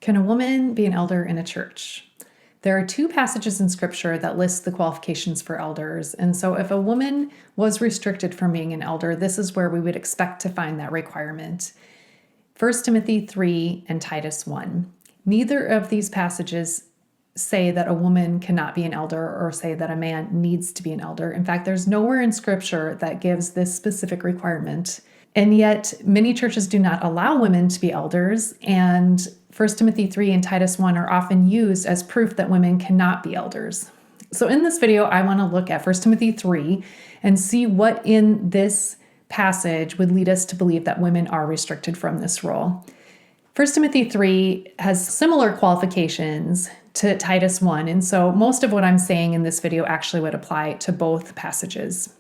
Can a woman be an elder in a church? There are two passages in scripture that list the qualifications for elders. And so if a woman was restricted from being an elder, this is where we would expect to find that requirement. 1 Timothy 3 and Titus 1. Neither of these passages say that a woman cannot be an elder or say that a man needs to be an elder. In fact, there's nowhere in scripture that gives this specific requirement. And yet many churches do not allow women to be elders, and 1 Timothy 3 and Titus 1 are often used as proof that women cannot be elders. So in this video, I want to look at 1 Timothy 3 and see what in this passage would lead us to believe that women are restricted from this role. 1 Timothy 3 has similar qualifications to Titus 1, and so most of what I'm saying in this video actually would apply to both passages.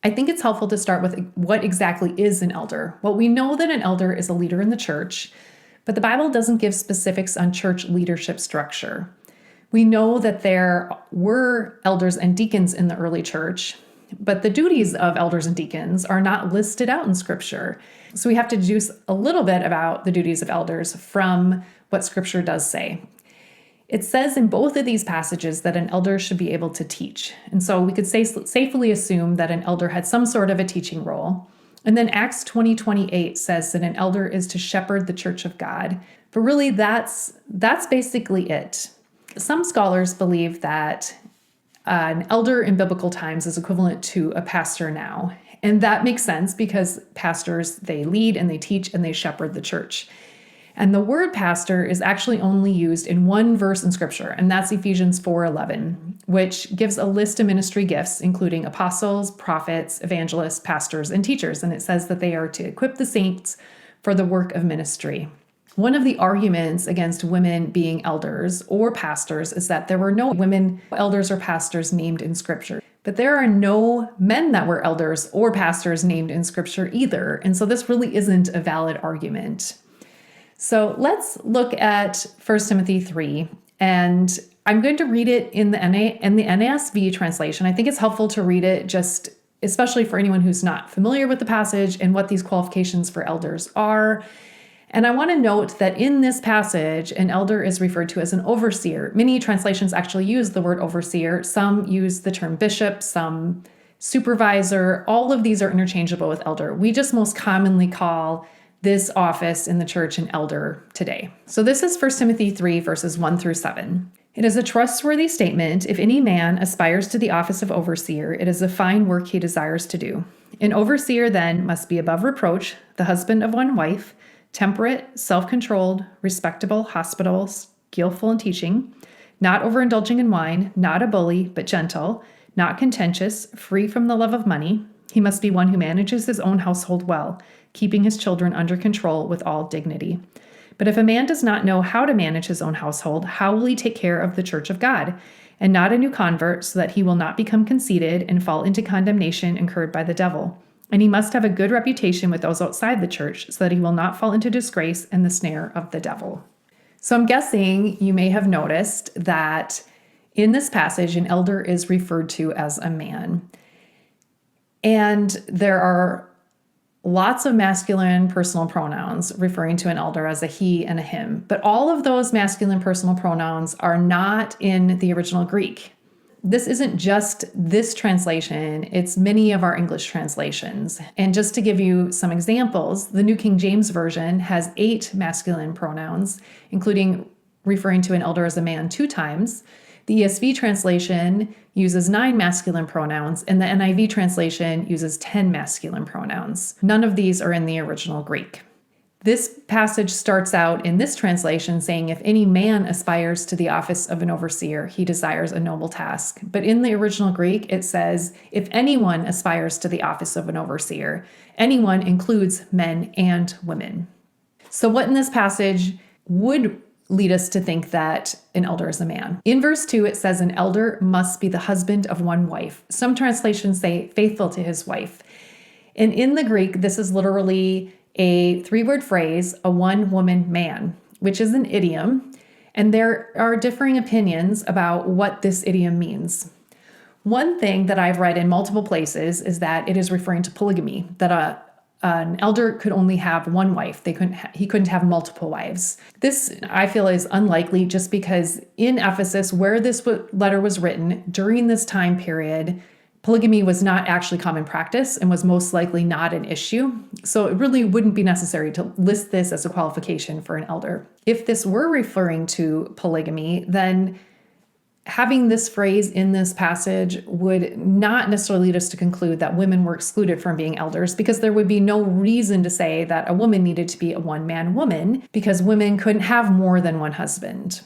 I think it's helpful to start with what exactly is an elder. Well, we know that an elder is a leader in the church, but the Bible doesn't give specifics on church leadership structure. We know that there were elders and deacons in the early church, but the duties of elders and deacons are not listed out in Scripture. So we have to deduce a little bit about the duties of elders from what Scripture does say. It says in both of these passages that an elder should be able to teach. And so we could safely assume that an elder had some sort of a teaching role. And then Acts 20:28 says that an elder is to shepherd the church of God. But really, that's basically it. Some scholars believe that an elder in biblical times is equivalent to a pastor now. And that makes sense because pastors, they lead and they teach and they shepherd the church. And the word pastor is actually only used in one verse in Scripture, and that's Ephesians 4:11, which gives a list of ministry gifts, including apostles, prophets, evangelists, pastors, and teachers. And it says that they are to equip the saints for the work of ministry. One of the arguments against women being elders or pastors is that there were no women elders or pastors named in Scripture. But there are no men that were elders or pastors named in Scripture either. And so this really isn't a valid argument. So let's look at 1 Timothy 3, and I'm going to read it in the NASV translation. I think it's helpful to read it especially for anyone who's not familiar with the passage and what these qualifications for elders are. And I want to note that in this passage, an elder is referred to as an overseer. Many translations actually use the word overseer. Some use the term bishop, some supervisor. All of these are interchangeable with elder. We just most commonly call this office in the church an elder today. So this is 1 Timothy 3, verses 1 through 7. It is a trustworthy statement. If any man aspires to the office of overseer, it is a fine work he desires to do. An overseer then must be above reproach, the husband of one wife, temperate, self-controlled, respectable, hospitable, skillful in teaching, not overindulging in wine, not a bully, but gentle, not contentious, free from the love of money. He must be one who manages his own household well, keeping his children under control with all dignity. But if a man does not know how to manage his own household, how will he take care of the church of God? And not a new convert, so that he will not become conceited and fall into condemnation incurred by the devil. And he must have a good reputation with those outside the church, so that he will not fall into disgrace and the snare of the devil. So I'm guessing you may have noticed that in this passage, an elder is referred to as a man. And there are lots of masculine personal pronouns referring to an elder as a he and a him. But all of those masculine personal pronouns are not in the original Greek. This isn't just this translation, it's many of our English translations. And just to give you some examples, the New King James Version has 8 masculine pronouns, including referring to an elder as a man 2 times. The ESV translation uses 9 masculine pronouns, and the NIV translation uses 10 masculine pronouns. None of these are in the original Greek. This passage starts out in this translation saying, if any man aspires to the office of an overseer, he desires a noble task. But in the original Greek, it says, if anyone aspires to the office of an overseer, anyone includes men and women. So what in this passage would lead us to think that an elder is a man? In verse 2, it says an elder must be the husband of one wife. Some translations say faithful to his wife. And in the Greek, this is literally a 3-word phrase, a one-woman man, which is an idiom. And there are differing opinions about what this idiom means. One thing that I've read in multiple places is that it is referring to polygamy, that an elder could only have one wife. He couldn't have multiple wives. This, I feel, is unlikely just because in Ephesus, where this letter was written during this time period, polygamy was not actually common practice and was most likely not an issue. So it really wouldn't be necessary to list this as a qualification for an elder. If this were referring to polygamy, then having this phrase in this passage would not necessarily lead us to conclude that women were excluded from being elders, because there would be no reason to say that a woman needed to be a one-man woman, because women couldn't have more than one husband.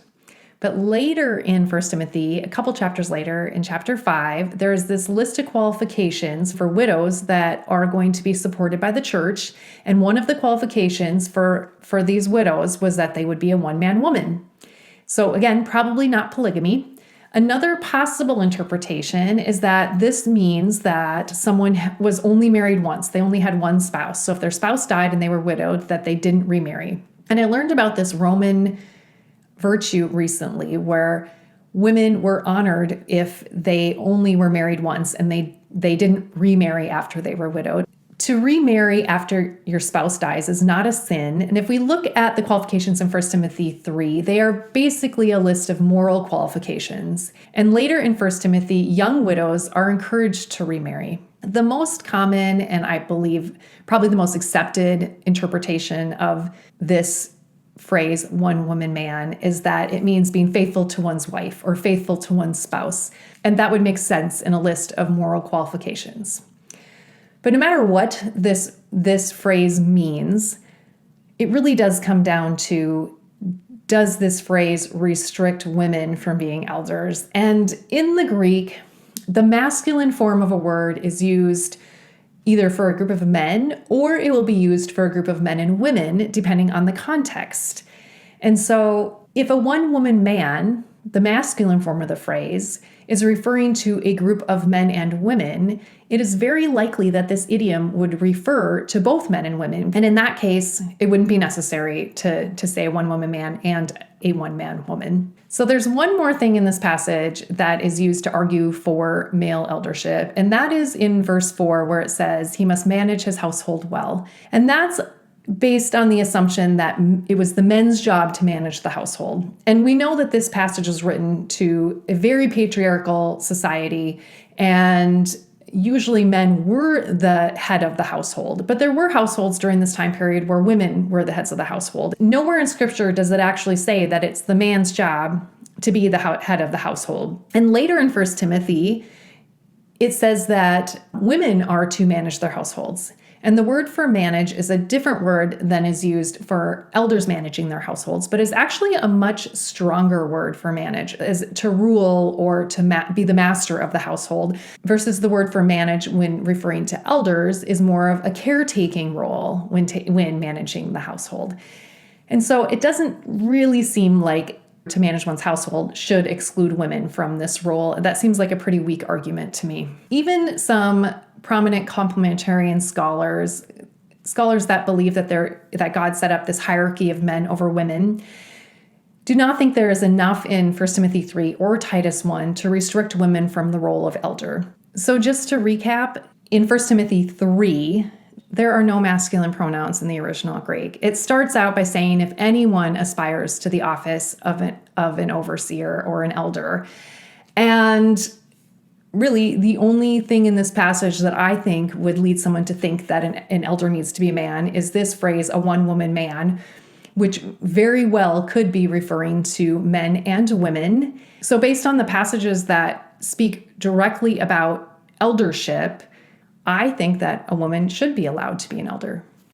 But later in 1 Timothy, a couple chapters later, in chapter 5, there's this list of qualifications for widows that are going to be supported by the church. And one of the qualifications for these widows was that they would be a one-man woman. So again, probably not polygamy. Another possible interpretation is that this means that someone was only married once. They only had one spouse. So if their spouse died and they were widowed, that they didn't remarry. And I learned about this Roman virtue recently where women were honored if they only were married once and they didn't remarry after they were widowed. To remarry after your spouse dies is not a sin. And if we look at the qualifications in 1 Timothy 3, they are basically a list of moral qualifications. And later in 1 Timothy, young widows are encouraged to remarry. The most common, and I believe probably the most accepted interpretation of this phrase, one woman man, is that it means being faithful to one's wife or faithful to one's spouse. And that would make sense in a list of moral qualifications. But no matter what this phrase means, it really does come down to, does this phrase restrict women from being elders? And in the Greek, the masculine form of a word is used either for a group of men or it will be used for a group of men and women, depending on the context. And so if a one-woman man, the masculine form of the phrase, is referring to a group of men and women, it is very likely that this idiom would refer to both men and women. And in that case, it wouldn't be necessary to say a one-woman man and a one-man woman. So there's one more thing in this passage that is used to argue for male eldership, and that is in verse 4 where it says he must manage his household well. And that's based on the assumption that it was the men's job to manage the household. And we know that this passage was written to a very patriarchal society, and usually men were the head of the household. But there were households during this time period where women were the heads of the household. Nowhere in Scripture does it actually say that it's the man's job to be the head of the household. And later in 1 Timothy, it says that women are to manage their households. And the word for manage is a different word than is used for elders managing their households, but is actually a much stronger word for manage, is to rule or to be the master of the household, versus the word for manage when referring to elders is more of a caretaking role when managing the household. And so it doesn't really seem like to manage one's household should exclude women from this role. That seems like a pretty weak argument to me. Even some prominent complementarian scholars that believe that God set up this hierarchy of men over women, do not think there is enough in 1 Timothy 3 or Titus 1 to restrict women from the role of elder. So just to recap, in 1 Timothy 3, there are no masculine pronouns in the original Greek. It starts out by saying if anyone aspires to the office of an overseer or an elder. And really, the only thing in this passage that I think would lead someone to think that an elder needs to be a man is this phrase, a one-woman man, which very well could be referring to men and women. So based on the passages that speak directly about eldership, I think that a woman should be allowed to be an elder.